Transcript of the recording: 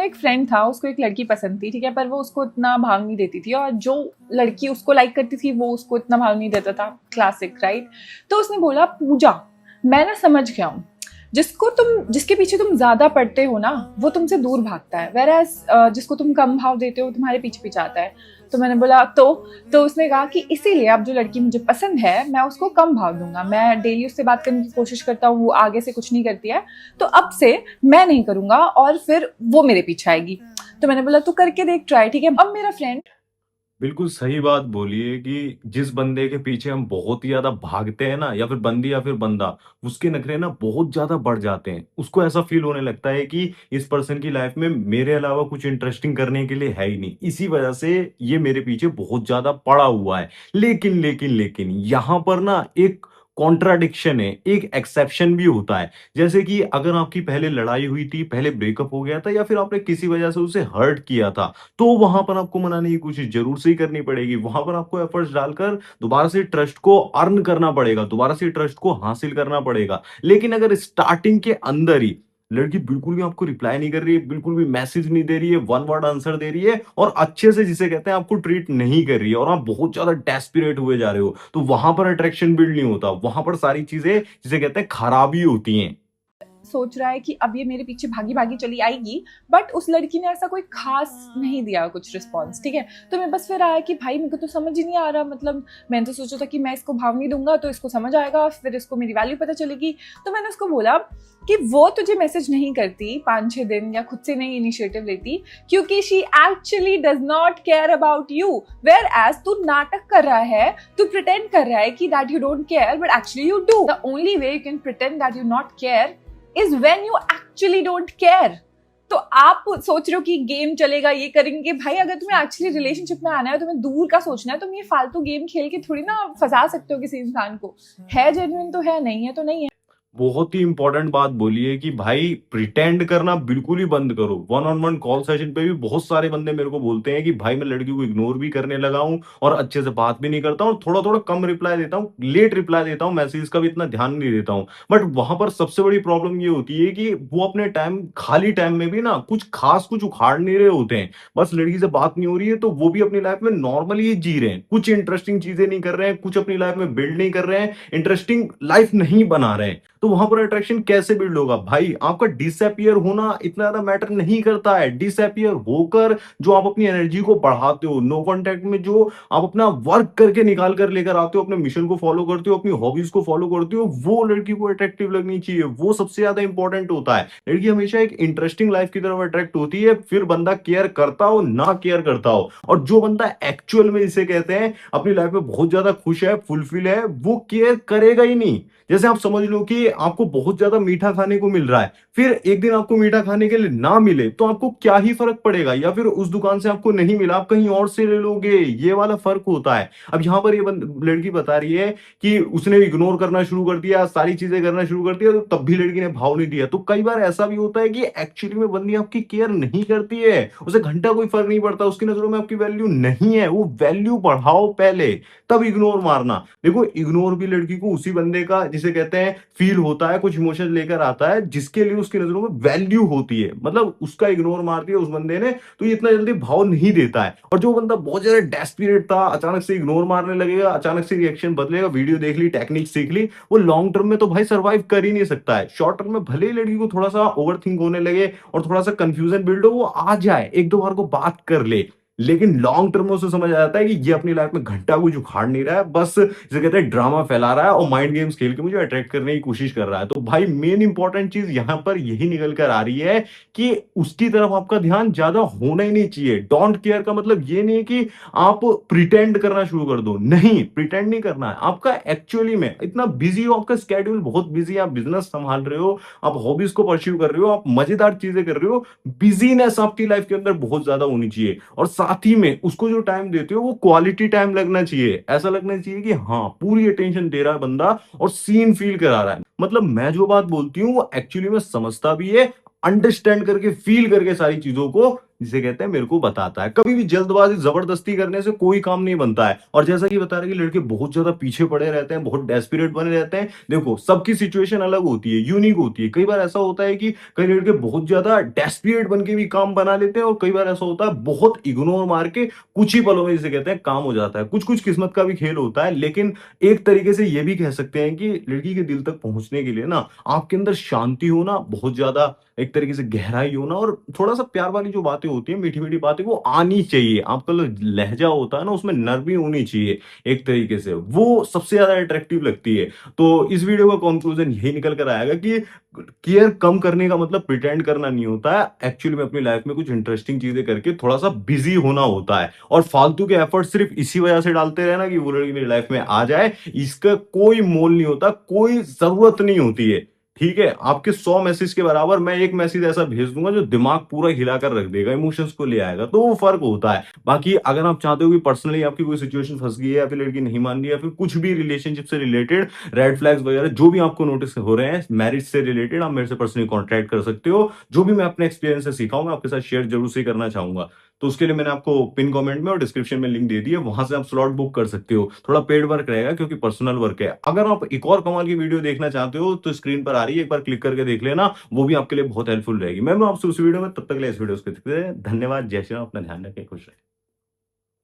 एक फ्रेंड था, उसको एक लड़की पसंद थी, ठीक है, पर वो उसको इतना भाव नहीं देती थी और जो लड़की उसको लाइक करती थी वो उसको इतना भाव नहीं देता था। Classic, right? तो उसने बोला, पूजा, मैं ना समझ गया हूँ, जिसके पीछे तुम ज्यादा पड़ते हो ना वो तुमसे दूर भागता है, वेरएज जिसको तुम कम भाव देते हो तुम्हारे पीछे पीछे आता है। तो मैंने बोला तो उसने कहा कि इसीलिए अब जो लड़की मुझे पसंद है मैं उसको कम भाव दूंगा, मैं डेली उससे बात करने की कोशिश करता हूँ, वो आगे से कुछ नहीं करती है, तो अब से मैं नहीं करूंगा और फिर वो मेरे पीछे आएगी। तो मैंने बोला तू करके देख, ट्राई, ठीक है। अब मेरा फ्रेंड बिल्कुल सही बात बोली है कि जिस बंदे के पीछे हम बहुत ही ज्यादा भागते हैं ना, या फिर बंदी या फिर बंदा, उसके नखरे ना बहुत ज्यादा बढ़ जाते हैं। उसको ऐसा फील होने लगता है कि इस पर्सन की लाइफ में मेरे अलावा कुछ इंटरेस्टिंग करने के लिए है ही नहीं, इसी वजह से ये मेरे पीछे बहुत ज्यादा पड़ा हुआ है। लेकिन यहाँ पर ना एक कॉन्ट्राडिक्शन है, एक एक्सेप्शन भी होता है। जैसे कि अगर आपकी पहले लड़ाई हुई थी, पहले ब्रेकअप हो गया था, या फिर आपने किसी वजह से उसे हर्ट किया था, तो वहां पर आपको मनाने की कोशिश जरूर से ही करनी पड़ेगी। वहां पर आपको एफर्ट्स डालकर दोबारा से ट्रस्ट को अर्न करना पड़ेगा, दोबारा से ट्रस्ट को हासिल करना पड़ेगा। लेकिन अगर स्टार्टिंग के अंदर ही लड़की बिल्कुल भी आपको रिप्लाई नहीं कर रही है, बिल्कुल भी मैसेज नहीं दे रही है, वन वर्ड आंसर दे रही है, और अच्छे से जिसे कहते हैं आपको ट्रीट नहीं कर रही है, और आप बहुत ज्यादा डेस्परेट हुए जा रहे हो, तो वहां पर अट्रैक्शन बिल्ड नहीं होता। वहां पर सारी चीजें जिसे कहते हैं खराबी होती हैं। सोच रहा है कि अब ये मेरे पीछे भागी भागी चली आएगी, बट उस लड़की ने ऐसा कोई खास नहीं दिया कुछ रिस्पॉन्स, ठीक है। तो मैं बस फिर आया कि भाई मेरे को तो समझ ही नहीं आ रहा, मतलब मैंने तो सोचा था कि मैं इसको भाव नहीं दूंगा तो इसको समझ आएगा, फिर इसको मेरी वैल्यू पता चलेगी। तो मैंने उसको बोला कि वो तुझे मैसेज नहीं करती 5-6 दिन या खुद से नहीं इनिशिएटिव लेती क्योंकि she actually does not care about you, whereas तू नाटक कर रहा है, तू प्रिटेंड कर रहा है कि that you don't care but actually you do. The only way you can pretend that you not care is when you actually don't care। तो आप सोच रहे हो कि गेम चलेगा, ये करेंगे, भाई अगर तुम्हें एक्चुअली रिलेशनशिप में आना है, तुम्हें दूर का सोचना है, तुम ये फालतू गेम खेल के थोड़ी ना फंसा सकते हो किसी इंसान को। है जेन्युइन तो है, नहीं है तो नहीं है। बहुत ही इंपॉर्टेंट बात बोली है कि भाई प्रिटेंड करना बिल्कुल ही बंद करो। One on one call session पे भी बहुत सारे बंदे मेरे को बोलते हैं कि भाई मैं लड़की को इग्नोर भी करने लगा हूं और अच्छे से बात भी नहीं करता हूं, थोड़ा थोड़ा कम रिप्लाई देता हूं, लेट रिप्लाई देता हूं, मैसेज का भी इतना ध्यान नहीं देता हूं। बट वहां पर सबसे बड़ी प्रॉब्लम ये होती है कि वो अपने टाइम, खाली टाइम में भी ना कुछ खास कुछ उखाड़ नहीं रहे होते हैं। बस लड़की से बात नहीं हो रही है तो वो भी अपनी लाइफ में नॉर्मली जी रहे हैं, कुछ इंटरेस्टिंग चीजें नहीं कर रहे हैं, कुछ अपनी लाइफ में बिल्ड नहीं कर रहे हैं, इंटरेस्टिंग लाइफ नहीं बना रहे हैं। तो वहां पर अट्रैक्शन कैसे बिल्ड होगा? भाई आपका डिसअपियर होना इतना ज्यादा मैटर नहीं करता है। डिसअपियर होकर जो आप अपनी एनर्जी को बढ़ाते हो, नो कांटेक्ट में जो आप अपना वर्क करके निकाल कर लेकर आते हो, अपने मिशन को फॉलो करते हो, अपनी हॉबीज को फॉलो करते हो, वो लड़की को अट्रैक्टिव लगनी चाहिए। वो सबसे ज्यादा इंपॉर्टेंट होता है। लड़की हमेशा एक इंटरेस्टिंग लाइफ की तरफ अट्रैक्ट होती है, फिर बंदा केयर करता हो ना केयर करता हो। और जो बंदा एक्चुअल में इसे कहते हैं अपनी लाइफ में बहुत ज्यादा खुश है, फुलफिल है, वो केयर करेगा ही नहीं। जैसे आप समझ लो कि आपको बहुत ज्यादा मीठा खाने को मिल रहा है, फिर एक दिन आपको मीठा खाने के लिए ना मिले तो आपको क्या ही फर्क पड़ेगा, या फिर उस दुकान से आपको नहीं मिला, आप कहीं और से ले लोगे। ये वाला फर्क होता है। अब यहां पर ये लड़की बता रही है कि उसने इग्नोर करना शुरू कर दिया, सारी चीजें करना शुरू कर दिया, तो तब भी लड़की ने भाव नहीं दिया। तो कई बार ऐसा भी होता है कि एक्चुअली में बंदी आपकी केयर नहीं करती है, उसे घंटा कोई फर्क नहीं पड़ता, उसकी नजरों में आपकी वैल्यू नहीं है। वो वैल्यू बढ़ाओ पहले, तब इग्नोर मारना। देखो, इग्नोर भी लड़की को उसी बंदे का जिसे कहते हैं फील होता है, कुछ इमोशन लेकर आता है जिसके लिए उसकी नजरों में वैल्यू होती है। मतलब उसका इग्नोर मार दिया उस बंदे ने तो ये इतना जल्दी भाव नहीं देता है। और जो बंदा बहुत ज्यादा डेस्परेट था, अचानक से इग्नोर मारने लगेगा, अचानक से रिएक्शन बदलेगा, वीडियो देख ली, टेक्निक सीख ली, वो लॉन्ग टर्म में तो भाई सर्वाइव कर ही नहीं सकता है। शॉर्ट टर्म में भले ही लड़की को थोड़ा सा ओवर थिंक होने लगे और थोड़ा सा कंफ्यूजन बिल्ड हो, वो आ जाए, एक दो बार को बात कर ले, लेकिन लॉन्ग टर्म में उसे समझ आ जाता है कि ये अपनी लाइफ में घंटा कुछ उखाड़ नहीं रहा है, बस जिसे कहते हैं ड्रामा फैला रहा है और माइंड गेम्स खेल के मुझे अट्रैक्ट करने की कोशिश कर रहा है। तो भाई मेन इंपॉर्टेंट चीज यहां पर यही निकल कर आ रही है कि उसकी तरफ आपका ध्यान ज्यादा होना ही नहीं चाहिए। डोंट केयर का मतलब ये नहीं है कि आप प्रिटेंड करना शुरू कर दो, नहीं, प्रिटेंड नहीं करना है। आपका एक्चुअली में इतना बिजी हो, आपका स्केड्यूल बहुत बिजी है, आप बिजनेस संभाल रहे हो, आप हॉबीज को परस्यू कर रहे हो, आप मजेदार चीजें कर रहे हो, बिजीनेस आपकी लाइफ के अंदर बहुत ज्यादा होनी चाहिए। और साथ ही में उसको जो टाइम देते हो वो क्वालिटी टाइम लगना चाहिए। ऐसा लगना चाहिए कि हाँ, पूरी अटेंशन दे रहा है बंदा और सीन फील करा रहा है। मतलब मैं जो बात बोलती हूँ वो एक्चुअली में समझता भी है, अंडरस्टैंड करके फील करके सारी चीजों को जिसे कहते हैं मेरे को बताता है। कभी भी जल्दबाजी जबरदस्ती करने से कोई काम नहीं बनता है। और जैसा कि बता रहे कि लड़के बहुत ज्यादा पीछे पड़े रहते हैं, बहुत डेस्परेट बने रहते हैं। देखो, सबकी सिचुएशन अलग होती है, यूनिक होती है। कई बार ऐसा होता है कि कई लड़के बहुत ज्यादा डेस्परेट बन के भी काम बना लेते हैं, और कई बार ऐसा होता है बहुत इग्नोर मार के कुछ ही पलों में, जिसे कहते हैं, काम हो जाता है। कुछ कुछ किस्मत का भी खेल होता है। लेकिन एक तरीके से ये भी कह सकते हैं कि लड़की के दिल तक पहुंचने के लिए ना, आपके अंदर शांति होना, बहुत ज्यादा एक तरीके से गहराई होना, और थोड़ा-सा प्यार वाली जो बातें होती हैं, मीठी-मीठी बातें, वो आनी चाहिए। आपका जो लहज़ा होता है ना, उसमें नरमी होनी चाहिए एक तरीके से, वो सबसे ज़्यादा अट्रैक्टिव लगती है। तो इस वीडियो का कंक्लूजन यही निकल कर आएगा कि केयर कम करने का मतलब प्रिटेंड करना नहीं होता है। एक्चुअली में अपनी लाइफ में कुछ इंटरेस्टिंग चीज़ें करके थोड़ा-सा बिज़ी होना होता है, और फालतू के एफर्ट सिर्फ़ इसी वजह से डालते रहना कि वो लड़की मेरी लाइफ में आ जाए, इसका कोई मोल नहीं होता, कोई ज़रूरत नहीं होती है। ठीक है? आपके 100 मैसेज के बराबर मैं 1 मैसेज ऐसा भेज दूँगा जो दिमाग पूरा हिलाकर रख देगा, इमोशंस को ले आएगा, तो वो फ़र्क होता है। बाकी अगर आप चाहते हो कि पर्सनली आपकी कोई सिचुएशन फँस गई है, या फिर लड़की नहीं मान रही है, या फिर कुछ भी रिलेशनशिप से रिलेटेड रेड फ्लैग्स वगैरह जो भी आपको नोटिस हो रहे हैं, मैरिज से रिलेटेड, आप मेरे से पर्सनली कॉन्टैक्ट कर सकते हो। जो भी मैं अपने एक्सपीरियंस से सीखा हूँ, मैं आपके साथ शेयर ज़रूर से करना चाहूँगा। तो उसके लिए मैंने आपको पिन कमेंट में और डिस्क्रिप्शन में लिंक दे दी है, वहाँ से आप स्लॉट बुक कर सकते हो। थोड़ा पेड वर्क रहेगा क्योंकि पर्सनल वर्क है। अगर आप एक और कमाल की वीडियो देखना चाहते हो तो स्क्रीन पर आ रही है, एक बार क्लिक करके देख लेना, वो भी आपके लिए बहुत हेल्पफुल रहेगी। मैं मिलूँ आपसे उस वीडियो में, तब तक के लिए इस वीडियो को देखते रहिए। धन्यवाद, जय श्री राम, अपना ध्यान रखें, खुश रहें।